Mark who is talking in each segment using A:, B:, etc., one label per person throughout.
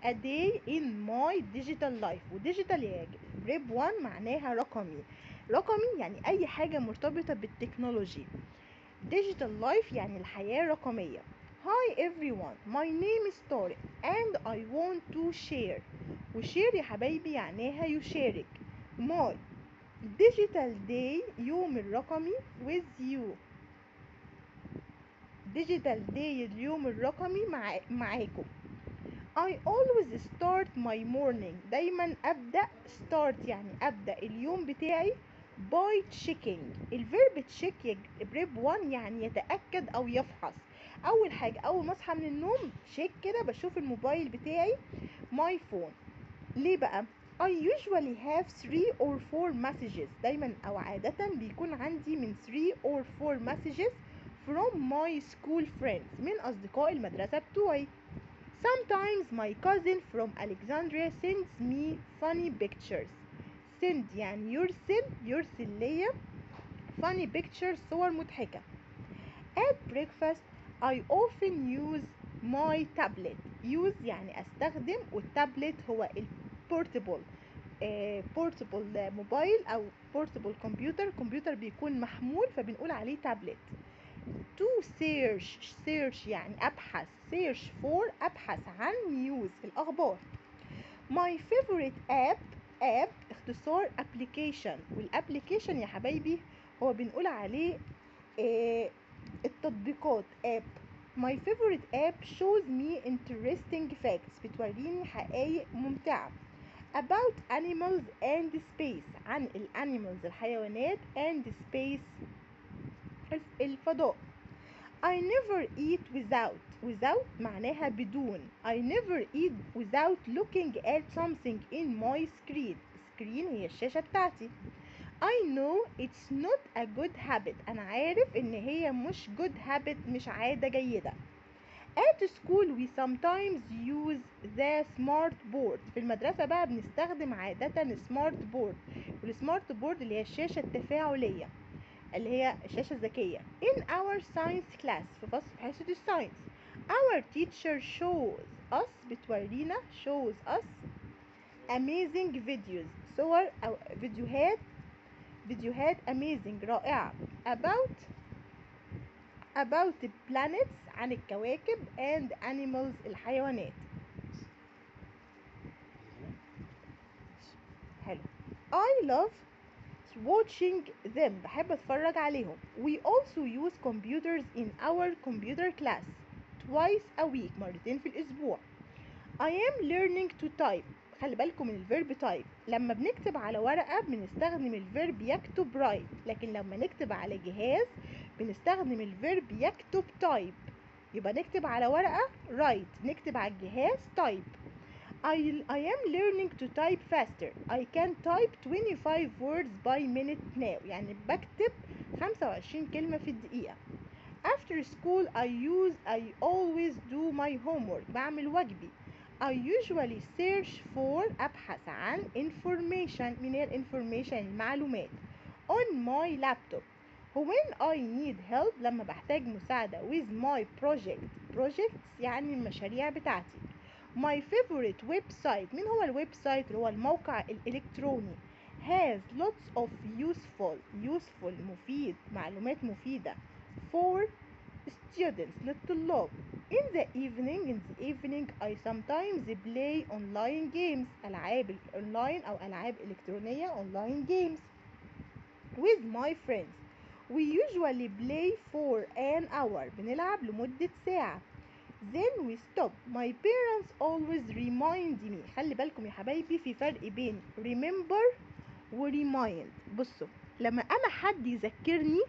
A: a day in my digital life. وديجيتال يا بريب 1 معناها رقمي. رقمي يعني اي حاجة مرتبطة بالتكنولوجي. digital life يعني الحياة الرقمية. Hi everyone, my name is Tariq and I want to share. وshare يا حبايبي معناها يشارك. my digital day يوم الرقمي with you. digital day اليوم الرقمي معاكم. I always start my morning. دايما أبدأ start يعني أبدأ اليوم بتاعي by checking. الفيرب check يا بريب 1 يعني يتأكد أو يفحص. أول حاجة أول ما أصحى من النوم check كده بشوف الموبايل بتاعي my phone. ليه بقى؟ I usually have 3 or 4 messages. دايما أو عادة بيكون عندي من 3 or 4 messages from my school friends. من أصدقاء المدرسة بتوعي. Sometimes my cousin from Alexandria sends me funny pictures. Send يعني يرسل ليا funny pictures صور مضحكة. At breakfast I often use my tablet. Use يعني أستخدم والتابلت هو البورتبل بورتبل موبايل أو بورتبل كمبيوتر بيكون محمول فبنقول عليه تابلت. To search يعني أبحث. search for أبحث عن news الأخبار. My favorite app اختصار application. والapplication يا حبايبي هو بنقول عليه التطبيقات app. My favorite app shows me interesting facts. بتوريني حقائق ممتعة. About animals and space. عن الانيمالز الحيوانات and space الفضاء. I never eat without معناها بدون. I never eat without looking at something in my screen. screen هي الشاشة بتاعتي. I know it's not a good habit. أنا عارف إن هي مش good habit مش عادة جيدة. At school we sometimes use the smart board. في المدرسة بقى بنستخدم عادة smart board. والسمارت بورد اللي هي الشاشة التفاعلية اللي هي الشاشة الذكية. In our science class في فصل حصة الساينس our teacher بتورينا shows us amazing videos صور أو فيديوهات amazing رائعة about planets عن الكواكب and animals الحيوانات. حلو. I love watching them بحب اتفرج عليهم. We also use computers in our computer class twice a week مرتين في الأسبوع. I am learning to type. خلي بالكم من الفيرب type. لما بنكتب على ورقة بنستخدم الفيرب يكتب write. لكن لما نكتب على جهاز بنستخدم الفيرب يكتب type. يبقى نكتب على ورقة write. نكتب على الجهاز type. I am learning to type faster. I can type 25 words by minute now. يعني بكتب 25 كلمة في الدقيقة. After school I always do my homework. بعمل واجبي. I usually search for أبحث عن information. من هي information المعلومات on my laptop. When I need help لما بحتاج مساعدة with my projects يعني المشاريع بتاعتي. My favorite website. مين هو الويب سايت اللي هو الموقع الإلكتروني has lots of useful مفيد معلومات مفيدة for students للطلاب. In the evening I sometimes play online games ألعاب أونلاين أو ألعاب إلكترونية online games with my friends. We usually play for an hour بنلعب لمدة ساعة. Then we stop. My parents always remind me. خلي بالكم يا حبايبي في فرق بين remember و remind. بصوا لما انا حد يذكرني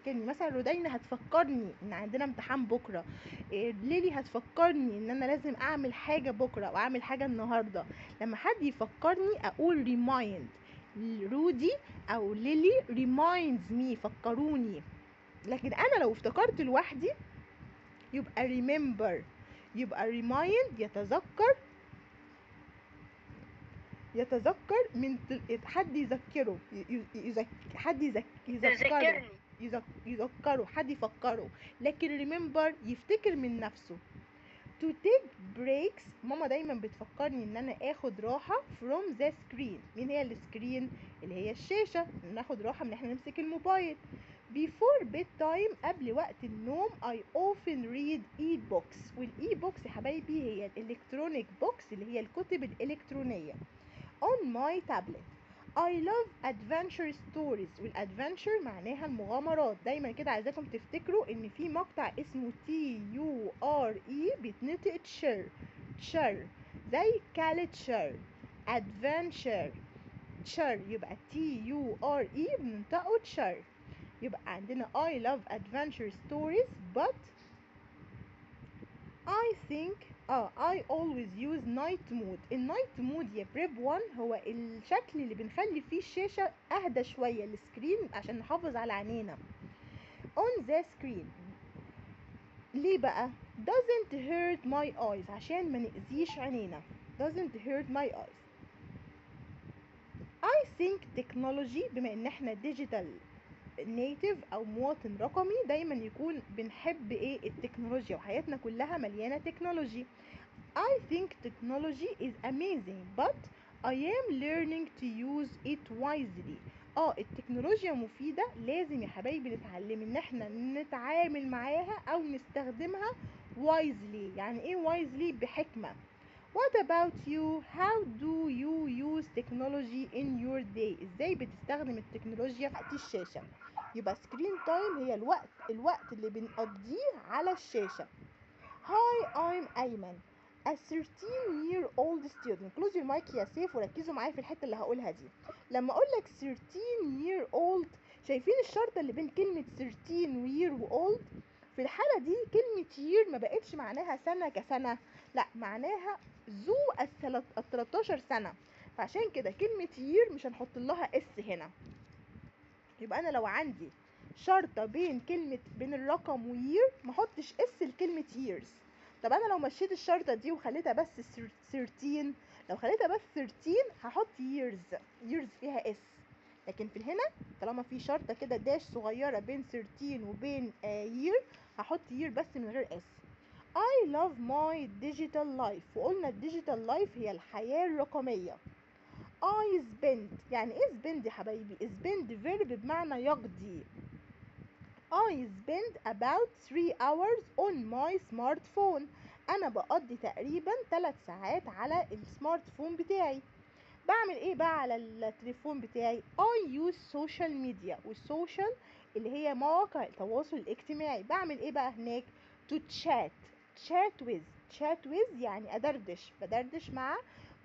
A: مثلا رودينا هتفكرني ان عندنا امتحان بكره، ليلي هتفكرني ان انا لازم اعمل حاجه بكره او اعمل حاجه النهارده. لما حد يفكرني اقول remind. رودي او ليلي reminds me فكروني. لكن انا لو افتكرت لوحدي يبقى remember. يبقى remind يتذكر من حد يذكره حد يذكره حد يفكره. لكن remember يفتكر من نفسه. to take breaks. ماما دايما بتفكرني ان انا اخد راحة from the screen. مين هي السكرين؟ اللي هي الشاشة. ناخد راحة من احنا نمسك الموبايل. before bedtime قبل وقت النوم I often read e-books. والاي-بوكس يا حبايبي هي الالكترونيك بوكس اللي هي الكتب الالكترونية on my tablet. I love adventure stories. والادفنتشر معناها المغامرات. دايما كده عايزاكم تفتكروا ان في مقطع اسمه TURE بيتنطق تشر زي كالتشر. adventure تشر يبقى TURE بننطقه تشر. يبقى عندنا I love adventure stories but I think I always use night mode. النايت مود يا بريب 1 هو الشكل اللي بنخلي فيه الشاشة اهدى شوية السكرين عشان نحافظ على عينينا on the screen. ليه بقى؟ doesn't hurt my eyes عشان ما نأذيش عينينا. doesn't hurt my eyes. I think technology بما ان احنا digital نيتيف او مواطن رقمي دايما يكون بنحب ايه؟ التكنولوجيا وحياتنا كلها مليانه تكنولوجي. I think technology is amazing but I am learning to use it wisely. التكنولوجيا مفيدة، لازم يا حبايبي نتعلم ان احنا نتعامل معاها او نستخدمها wisely. يعني ايه wisely؟ بحكمة. What about you? How do you use technology in your day? ازاي بتستخدم التكنولوجيا في وقت الشاشة؟ يبقى screen time هي الوقت اللي بنقضيه على الشاشة. Hi, I'm أيمن a 13-year-old student. close your mic يا سيف وركزوا معايا في الحتة اللي هقولها دي. لما اقولك 13-year-old شايفين الشرطة اللي بين كلمة 13 و year و old؟ في الحالة دي كلمة year ما بقتش معناها سنة كسنة، لا معناها ذو 13 سنة. فعشان كده كلمة year مش هنحط لها اس هنا. يبقى انا لو عندي شرطة بين الرقم وير ما احطش اس لكلمة years. طب انا لو مشيت الشرطة دي وخليتها بس 13، لو خليتها بس 13 هحط years فيها اس. لكن في هنا طالما في شرطة كده داش صغيرة بين 13 وبين year هحط year بس من غير اس. I love my digital life. وقلنا الديجيتال لايف هي الحياة الرقمية. I spend، يعني ايه spend يا حبايبي؟ spend verb بمعنى يقضي. I spend about 3 hours on my smartphone. انا بقضي تقريبا 3 ساعات على السمارت فون بتاعي. بعمل ايه بقى على التليفون بتاعي؟ I use social media. والسوشيال اللي هي مواقع التواصل الاجتماعي. بعمل ايه بقى هناك؟ to chat with يعني بدردش مع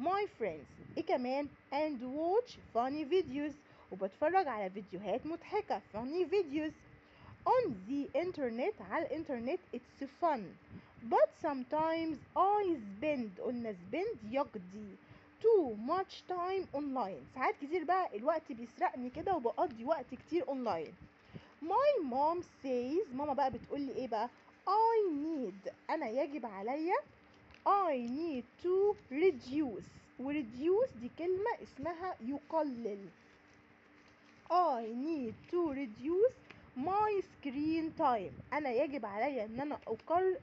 A: my friends. ايه كمان؟ and watch funny videos. وبتفرج على فيديوهات مضحكة funny videos. on the internet على الانترنت it's fun but sometimes I spend. قلنا spend يقضي too much time online. ساعات كتير بقى الوقت بيسرقني كده وبقضي وقت كتير اونلاين. my mom says، ماما بقى بتقولي ايه بقى؟ I need، انا يجب عليا I need to reduce. reduce دي كلمة اسمها يقلل. I need to reduce my screen time. انا يجب عليا ان انا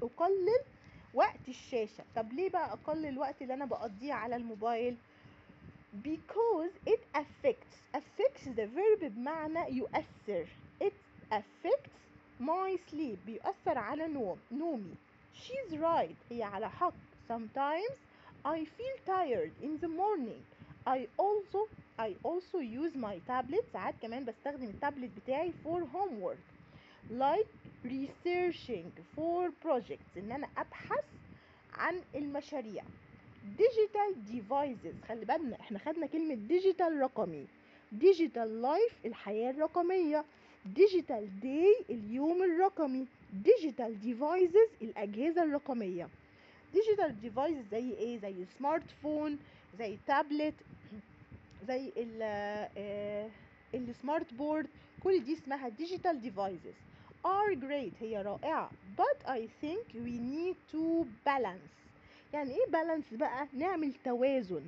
A: اقلل وقت الشاشة. طب ليه بقى اقلل الوقت اللي انا بقضيه على الموبايل؟ because it affects the verb بمعنى يؤثر. it affects my sleep. بيؤثر على نومي. she's right، هي على حق. sometimes I feel tired in the morning. I also use my tablet. ساعات كمان بستخدم التابلت بتاعي for homework like researching for projects، ان انا ابحث عن المشاريع. digital devices، خلي بالنا احنا خدنا كلمة digital رقمي. digital life الحياة الرقمية. digital day اليوم الرقمي. digital devices الأجهزة الرقمية. digital devices زي ايه؟ زي سمارت فون، زي تابلت، زي السمارت بورد. كل دي اسمها digital devices. are great هي رائعة but I think we need to balance. يعني ايه balance بقى؟ نعمل توازن.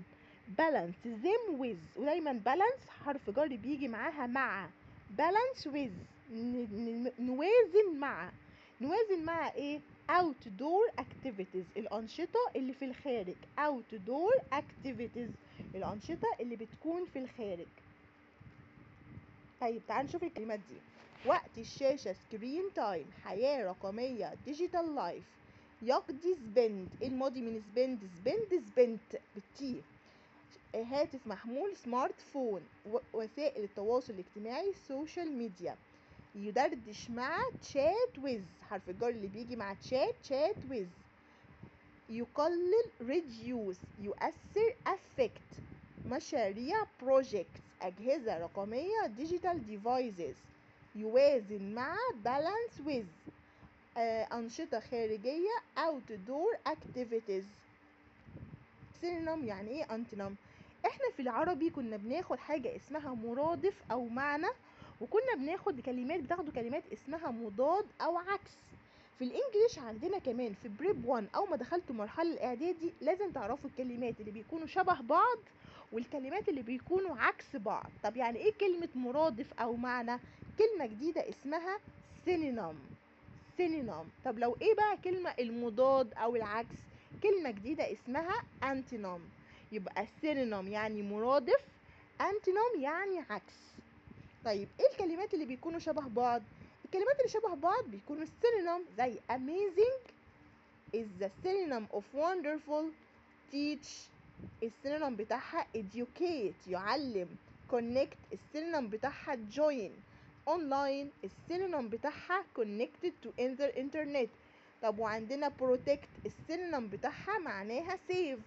A: balance them with، ودايما balance حرف جر بيجي معاها مع. balance with نوازن مع. نوازن مع ايه؟ outdoor activities الأنشطة اللي في الخارج. outdoor activities الأنشطة اللي بتكون في الخارج. طيب تعال نشوف الكلمات دي. وقت الشاشة screen time حياة رقمية digital life. يقضي spend الماضي من spend بالتي. هاتف محمول سمارت فون. وسائل التواصل الاجتماعي سوشيال ميديا. يدردش مع chat with حرف الجر اللي بيجي مع chat with. يقلل reduce يؤثر affect. مشاريع projects أجهزة رقمية digital devices. يوازن مع balance with أنشطة خارجية outdoor activities. synonym يعني ايه antonym؟ احنا في العربي كنا بناخد حاجة اسمها مرادف او معنى، وكنا بناخد بتاخدوا كلمات اسمها مضاد او عكس. في الانجليش عندنا كمان في بريب 1 او ما دخلتوا مرحلة الاعدادي لازم تعرفوا الكلمات اللي بيكونوا شبه بعض والكلمات اللي بيكونوا عكس بعض. طب يعني ايه كلمة مرادف او معنى؟ كلمة جديدة اسمها synonym. طب لو ايه بقى كلمة المضاد او العكس؟ كلمة جديدة اسمها antonym. يبقى synonym يعني مرادف، antonym يعني عكس. طيب ايه الكلمات اللي بيكونوا شبه بعض؟ الكلمات اللي شبه بعض بيكونوا synonym زي amazing is the synonym of wonderful. teach السينونيم بتاعها educate يعلم. connect السينونيم بتاعها join. online السينونيم بتاعها connected to internet. طب وعندنا protect السينونيم بتاعها معناها save.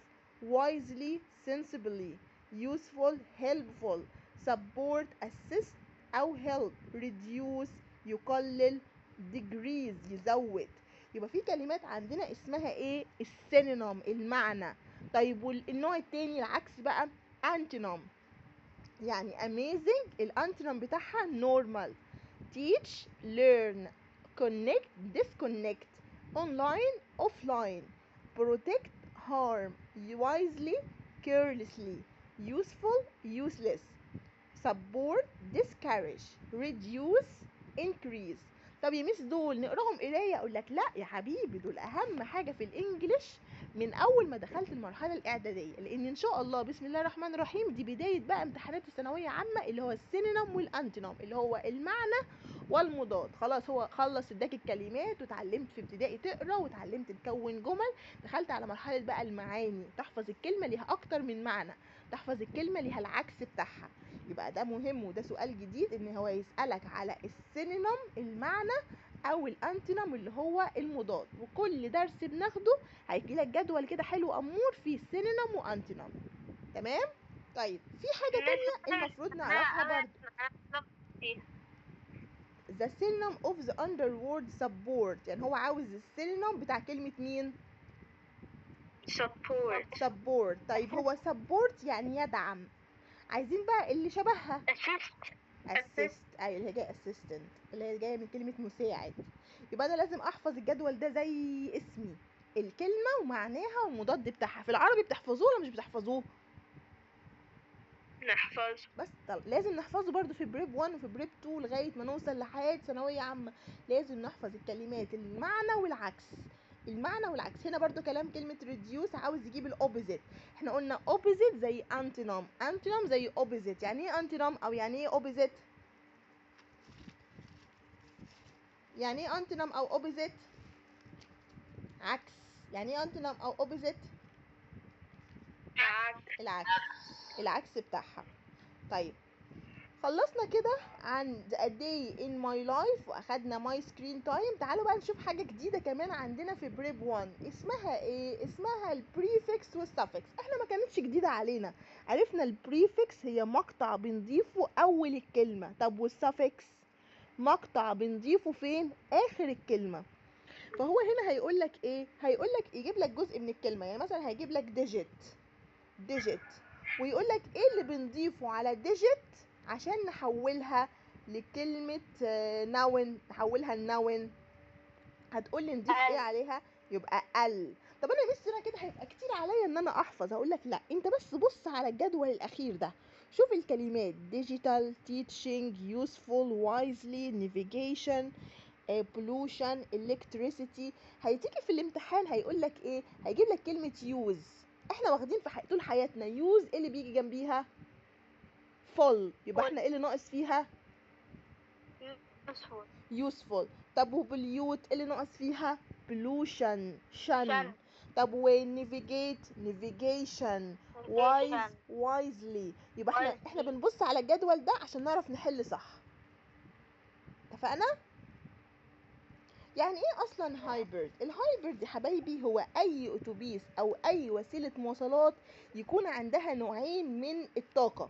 A: wisely sensibly. useful helpful. support assist أو help. reduce يقلل. decrease يزود. يبقى في كلمات عندنا اسمها ايه؟ السينونيم المعنى. طيب والنوع التاني العكس بقى antonym. يعني amazing الانتونم بتاعها normal. teach learn. connect disconnect. online offline. protect harm. wisely carelessly. useful useless. support discourage. reduce increase. طب يا ميس دول نقراهم قرايه؟ اقول لك لا يا حبيبي، دول اهم حاجه في الانجليش من اول ما دخلت المرحله الاعداديه، لان ان شاء الله بسم الله الرحمن الرحيم دي بدايه بقى امتحانات الثانويه عامه اللي هو السينونيم والانتونيم اللي هو المعنى والمضاد. خلاص هو خلص اداك الكلمات وتعلمت في ابتدائي تقرا وتعلمت تكون جمل، دخلت على مرحله بقى المعاني، تحفظ الكلمه ليها اكتر من معنى، تحفظ الكلمه ليها العكس بتاعها. يبقى ده مهم وده سؤال جديد ان هو يسألك على السينونيم المعنى او الانتونيم اللي هو المضاد. وكل درس بناخده هيجيلك جدول كده حلو امور فيه سينونيم وانتونيم. تمام؟ طيب في حاجة تانية المفروض نعرفها برضو. the synonym of the underword support. يعني هو عاوز السينونيم بتاع كلمة مين؟ support. طيب هو support يعني يدعم. عايزين بقى اللي شبهها assist. ايوه اللي هي جايه assistant اللي هي جايه من كلمه مساعد. يبقى انا لازم احفظ الجدول ده زي اسمي، الكلمه ومعناها والمضاد بتاعها. في العربي بتحفظوه ولا مش بتحفظوه؟
B: نحفظ.
A: بس طب لازم نحفظه برضو في بريب 1 وفي بريب 2 لغايه ما نوصل لحياه ثانويه عامه. لازم نحفظ الكلمات المعنى والعكس. المعنى والعكس. هنا برضو كلام كلمه reduce عاوز يجيب الاوبوزيت. احنا قلنا opposite زي antonym زي opposite. يعني ايه antonym او يعني ايه opposite؟ يعني ايه انتونم او اوبوزيت؟ عكس. يعني ايه انتونم او اوبوزيت؟ العكس بتاعها. طيب خلصنا كده عن a day in my life واخدنا my screen time. تعالوا بقى نشوف حاجة جديدة كمان عندنا في بريب 1. اسمها ايه؟ اسمها البريفكس والسفكس. احنا ما كانتش جديدة علينا، عرفنا البريفكس هي مقطع بنضيفه اول الكلمة. طب والسفكس مقطع بنضيفه فين؟ اخر الكلمة. فهو هنا هيقول لك ايه؟ هيقول لك يجيب لك جزء من الكلمه، يعني مثلا هيجيب لك ديجيت ويقول لك ايه اللي بنضيفه على ديجيت عشان نحولها لكلمه نون، نحولها لنون. هتقول لي نضيف ايه عليها؟ يبقى ال. طب انا بس هنا كده هيبقى كتير عليا ان انا احفظ. هقول لك لا، انت بس بص على الجدول الاخير ده، شوف الكلمات digital teaching useful wisely navigation pollution electricity. هيتيجي في الامتحان هيقول لك ايه؟ هيجيب لك كلمة use. احنا واخدين في طول حياتنا use، ايه اللي بيجي جنبيها؟ full. يبقى احنا ايه اللي ناقص فيها؟ useful. طب وباليوت ايه اللي ناقص فيها؟ pollution شن. طب navigation wisely. يبقى احنا بنبص على الجدول ده عشان نعرف نحل صح. اتفقنا؟ يعني ايه اصلا هايبرد؟ الهايبرد يا حبايبي هو اي اتوبيس او اي وسيله مواصلات يكون عندها نوعين من الطاقه،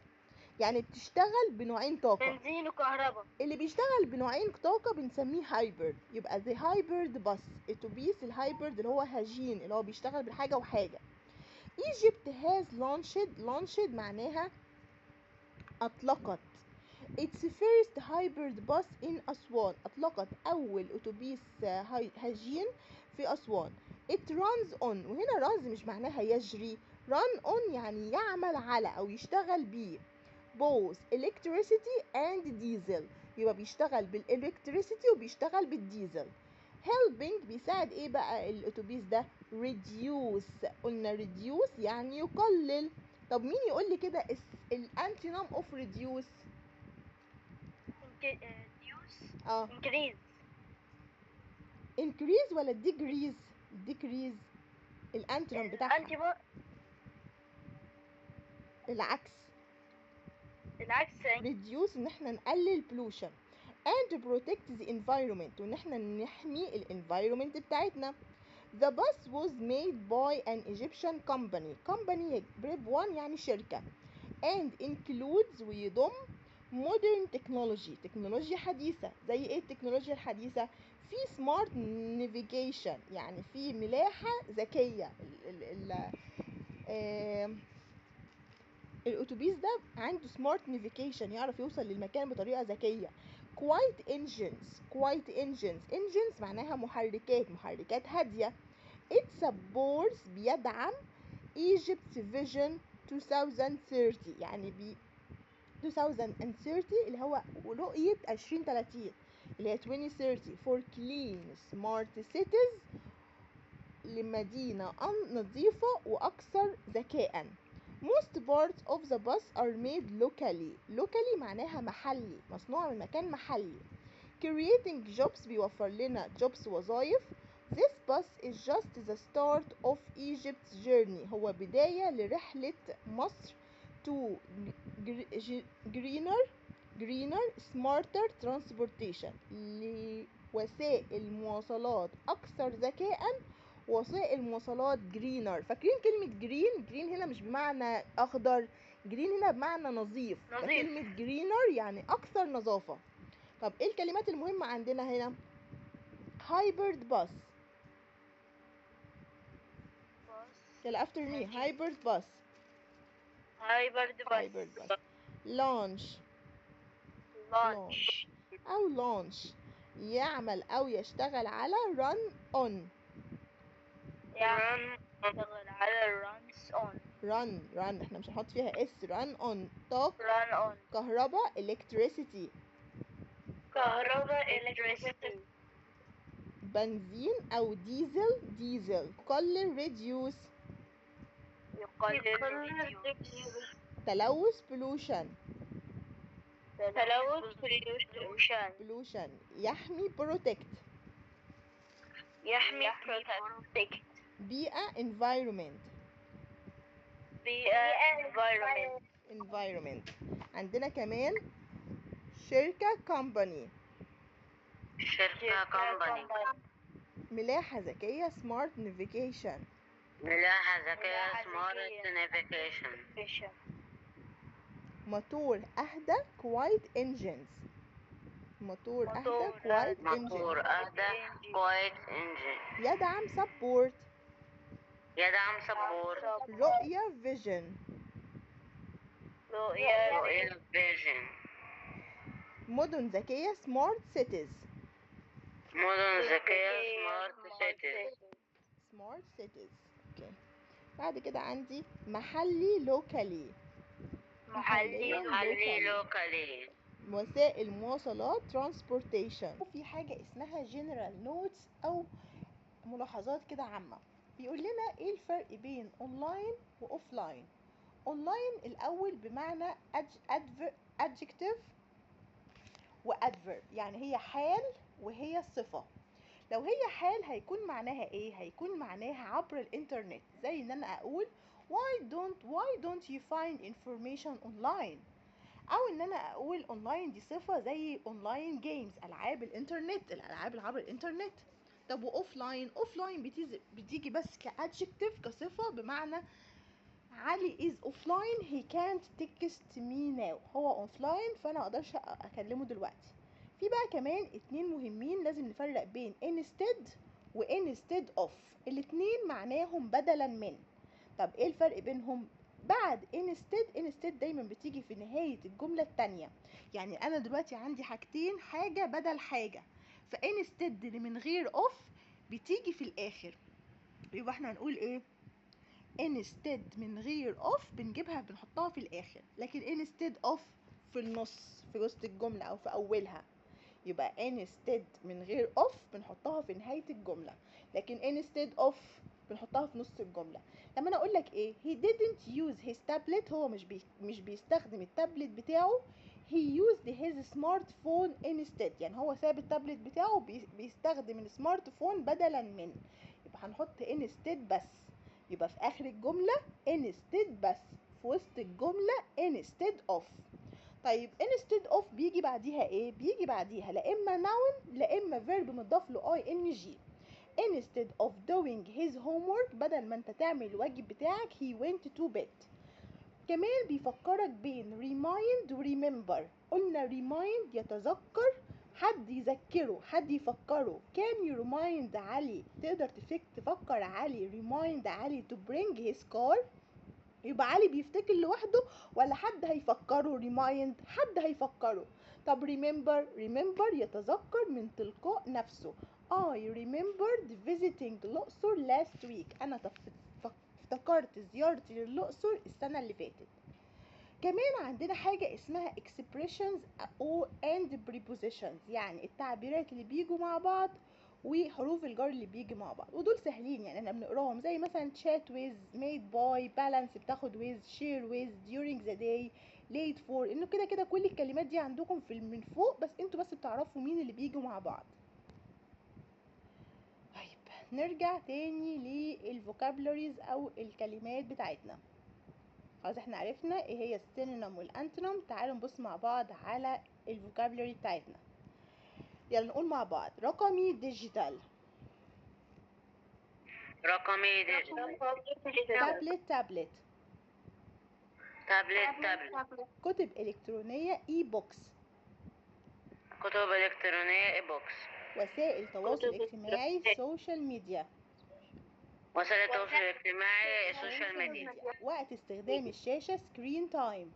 A: يعني بتشتغل بنوعين طاقه.
B: بنزين وكهرباء.
A: اللي بيشتغل بنوعين طاقه بنسميه هايبرد. يبقى the hybrid bus، اتوبيس الهايبرد اللي هو هجين، اللي هو بيشتغل بحاجه وحاجه. Egypt has launched معناها اطلقت its first hybrid bus in أسوان. أطلقت أول أتوبيس هجين في أسوان. it runs on، وهنا runs مش معناها يجري، run on يعني يعمل على أو يشتغل بيه both electricity and diesel. يبقى بيشتغل بالإلكتريسيتي وبيشتغل بالديزل. helping بيساعد ايه بقى الأتوبيس ده؟ reduce. قلنا reduce يعني يقلل. طب مين يقول لي كده الانتينوم اوف reduce؟ increase ولا decrease؟ الانتونيم بتاعها العكس reduce ان احنا نقلل pollution and protect the environment، وان احنا نحمي الانفايرومنت بتاعتنا. The bus was made by an Egyptian company بريب 1 يعني شركة and includes ويضم modern technology تكنولوجيا حديثة. زي ايه التكنولوجيا الحديثة؟ في smart navigation يعني في ملاحة ذكية. الاتوبيس ده عنده smart navigation يعرف يوصل للمكان بطريقة ذكية. quiet engines معناها محركات هادية. it supports بيدعم Egypt's vision 2030 يعني 2030 اللي هو رؤية 2030 اللي هي 2030 for clean smart cities لمدينة نظيفة وأكثر ذكاء. most parts of the bus are made locally معناها محلي، مصنوع من مكان محلي. creating jobs بيوفر لنا jobs وظائف. this bus is just the start of Egypt's journey هو بداية لرحلة مصر to greener smarter transportation لوسائل مواصلات أكثر ذكاء، وسائل مواصلات greener. فاكرين كلمة green هنا مش بمعنى أخضر، green هنا بمعنى نظيف. كلمة greener يعني أكثر نظافة. طب إيه الكلمات المهمة عندنا هنا؟ hybrid bus يلا after me. hybrid bus launch أو launch يعمل أو يشتغل على run on run احنا مش هنحط فيها اس. run on طاقة كهرباء electricity بنزين أو ديزل قلل reduce تلوث pollution يحمي protect بيئة environment عندنا كمان شركة company ملاحة ذكية smart navigation موتور أهدى quiet engines يدعم support رؤية vision مدن ذكية smart cities okay. بعد كده عندي محلي locally وسائل مواصلات transportation. وفي حاجة اسمها general notes أو ملاحظات كده عامة. بيقول لنا ايه الفرق بين اونلاين واوفلاين. اونلاين الاول بمعنى adjective وادفيرب، يعني هي حال وهي صفة. لو هي حال هيكون معناها ايه؟ هيكون معناها عبر الانترنت، زي ان انا اقول why don't you find information online، او ان انا اقول اونلاين دي صفة زي اونلاين جيمز، العاب الانترنت، الالعاب اللي عبر الانترنت. طب واوفلاين؟ اوفلاين بتيجي بس كادجكتيف، كصفة، بمعنى علي is offline he can't text me now، هو offline فانا مقدرش اكلمه دلوقتي. في بقى كمان اتنين مهمين لازم نفرق بين instead و instead of، الاتنين معناهم بدلا من. طب ايه الفرق بينهم؟ بعد instead دايما بتيجي في نهاية الجملة التانية، يعني انا دلوقتي عندي حاجتين، حاجة بدل حاجة، ف instead اللي من غير of بتيجي في الاخر. يبقى احنا هنقول ايه؟ instead من غير of بنجيبها بنحطها في الاخر، لكن instead of في النص، في وسط الجملة او في اولها. يبقى instead من غير of بنحطها في نهاية الجملة، لكن instead of بنحطها في نص الجملة. لما انا اقول لك ايه he didn't use his tablet، هو مش بيستخدم التابلت بتاعه، he used his smartphone instead، يعني هو ساب التابلت بتاعه بيستخدم السمارت فون بدلا من. يبقى هنحط instead بس، يبقى في اخر الجملة instead بس، في وسط الجملة instead of. طيب instead of بيجي بعديها ايه؟ بيجي بعديها لا اما noun لا اما verb مضاف له ing. instead of doing his homework، بدل ما انت تعمل الواجب بتاعك he went to bed. كمان بيفكرك بين remind و remember. قلنا remind يتذكر، حد يذكره، حد يفكره. can you remind علي، تقدر تفكر علي remind علي to bring his car. يبقى علي بيفتكر لوحده ولا حد هيفكره remind؟ حد هيفكره. طب remember يتذكر من تلقاء نفسه. I remembered visiting الأقصر last week، أنا افتكرت زيارتي للأقصر السنة اللي فاتت. كمان عندنا حاجة اسمها expressions and prepositions، يعني التعبيرات اللي بيجوا مع بعض وحروف الجر اللي بيجي مع بعض، ودول سهلين يعني احنا بنقراهم، زي مثلا chat with، made by، balance بتاخد with، share with، during the day، late for. انه كده كده كل الكلمات دي عندكم من فوق، بس انتوا بس بتعرفوا مين اللي بيجوا مع بعض. طيب نرجع تاني للفوكابلريز او الكلمات بتاعتنا. خلاص احنا عرفنا ايه هي السينونيم والانتونيم. تعالوا نبص مع بعض على الفوكابلري بتاعتنا. يلا نقول مع بعض. رقمي ديجيتال.
B: رقمي ديجيتال.
A: تابلت.
B: تابلت.
A: كتب الكترونيه اي بوكس.
B: كتب إلكترونية اي بوكس.
A: وسائل تواصل اجتماعي سوشيال ميديا.
B: وسائل التواصل الاجتماعي السوشيال ميديا.
A: وقت استخدام الشاشه سكرين تايم.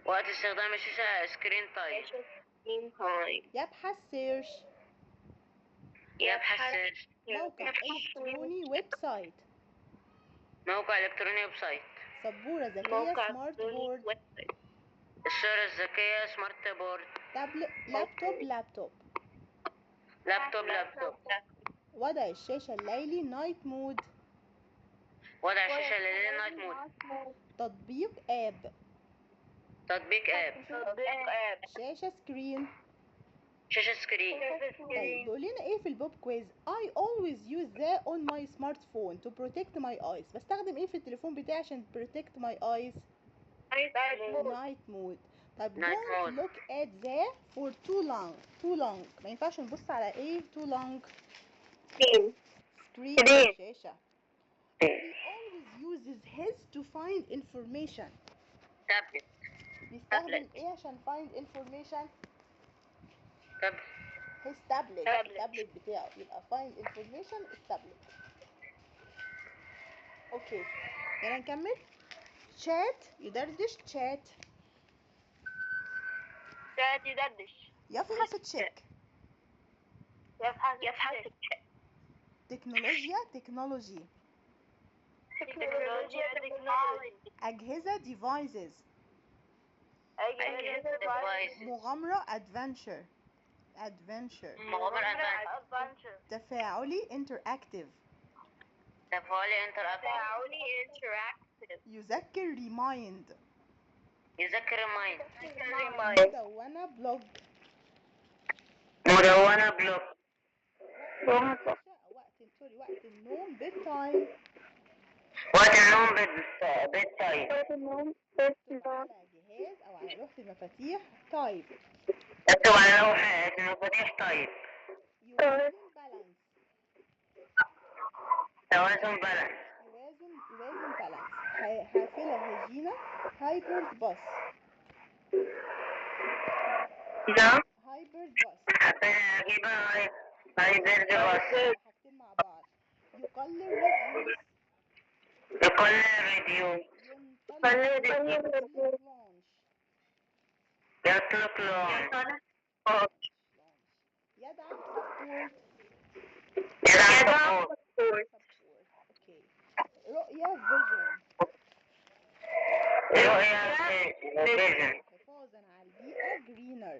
B: وقت استخدام الشاشة سكرين تايم.
A: يبحث سيرش. موقع الكتروني ويب سايت.
B: موقع إلكتروني ويب سايت.
A: سبوره ذكيه سمارت بورد.
B: السيارة الذكية سمارت بورد.
A: لابتوب.
B: لابتوب.
A: وضع الشاشة الليلي نايت مود.
B: وضع الشاشة الليلية نايت مود.
A: تطبيق اب. شاشة سكرين.
B: شاشة سكرين.
A: طيب بيقول لنا ايه في البوب كويز؟ I always use that on my smartphone to protect my eyes. بستخدم ايه في التليفون بتاعي عشان protect my eyes؟ night mode. طيب don't look at the for too long. ما ينفعش نبص على ايه too long؟ screen شاشة. He always uses his to find information.
B: تابلت.
A: بيستخدم ايه عشان find information؟ his tablet. التابلت بتاعه، يبقى find information التابلت. اوكي يلا نكمل. chat يدردش. يفحص تشيك. تكنولوجيا تكنولوجي. أجهزة devices.
B: advice
A: مغامرة adventure. adventure.
B: مغامرة adventure
A: تفاعلي interactive.
B: تفاعلي interactive
A: يذكر remind.
B: يذكر remind
A: مدونة blog.
B: مدونة بلوك
A: وقت النوم bedtime.
B: وقت النوم بيد تايم
A: اكتب على جهاز او على لوحة المفاتيح type.
B: اكتب على لوحة المفاتيح تايب
A: يوازن balance.
B: توازن بالانس
A: يوازن balance. حافلة هجينة hybrid bus.
B: نعم
A: hybrid bus.
B: حبينا اجيبها هاي بيرد بس
A: حاجتين مع بعض. يقلل reduce.
B: يقل راديو
A: ينطلق launch.
B: يطلق لون
A: يدعم support.
B: يدعم
A: support. اوكي. رؤية vision.
B: رؤية فيجن
A: حفاظا على البيئة greener.